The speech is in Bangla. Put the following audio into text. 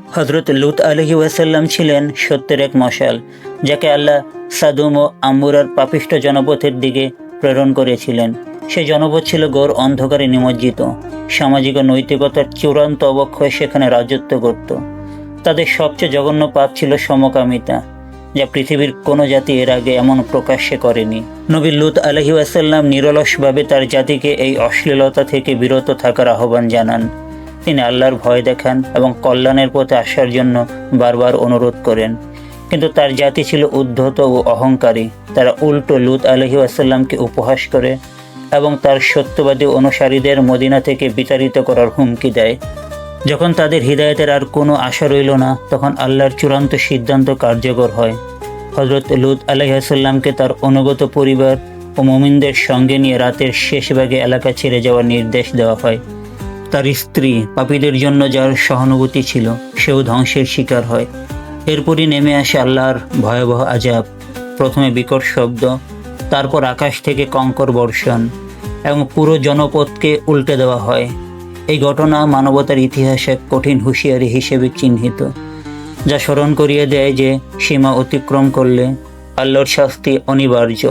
হজরত লুত আলাইহি ওয়াসাল্লাম ছিলেন সত্যের এক মশাল, যাকে আল্লাহ সাদুম ও আম্বুরার পাপিষ্ঠ জনপথের দিকে প্রেরণ করেছিলেন। সে জনপদ ছিল ঘোর অন্ধকারে নিমজ্জিত। সামাজিক ও নৈতিকতার চূড়ান্ত অবক্ষয় সেখানে রাজত্ব করত। তাদের সবচেয়ে জঘন্য পাপ ছিল সমকামিতা, যা পৃথিবীর কোনো জাতি এর আগে এমন প্রকাশ্যে করেনি। নবী লুত আলাইহি ওয়াসাল্লাম নিরলসভাবে তার জাতিকে এই অশ্লীলতা থেকে বিরত থাকার আহ্বান জানান। তিনি আল্লাহর ভয় দেখান এবং কল্যাণের পথে আসার জন্য বারবার অনুরোধ করেন। কিন্তু তার জাতি ছিল উদ্ধত ও অহংকারী। তারা উল্টো লুত আলাইহি ওয়াসাল্লামকে উপহাস করে এবং তার সত্যবাদী অনুসারীদের মদিনা থেকে বিতাড়িত করার হুমকি দেয়। যখন তাদের হিদায়াতের আর কোনো আশা রইল না, তখন আল্লাহর চূড়ান্ত সিদ্ধান্ত কার্যকর হয়। হজরত লুত আলাইহিস সালামকে তার অনুগত পরিবার ও মুমিনদের সঙ্গে নিয়ে রাতের শেষ ভাগে এলাকা ছেড়ে যাওয়ার নির্দেশ দেওয়া হয়। তার স্ত্রী, পাপীদের জন্য যার সহানুভূতি ছিল, সেও ধ্বংসের শিকার হয়। এরপরই নেমে আসে আল্লাহর ভয়াবহ আযাব। প্রথমে বিকট শব্দ, তারপর আকাশ থেকে কঙ্কর বর্ষণ এবং পুরো জনপদকে উল্টে দেওয়া হয়। এই ঘটনা মানবতার ইতিহাসে এক কঠিন হুঁশিয়ারি হিসেবে চিহ্নিত, যা স্মরণ করিয়ে দেয় যে সীমা অতিক্রম করলে আল্লাহর শাস্তি অনিবার্য।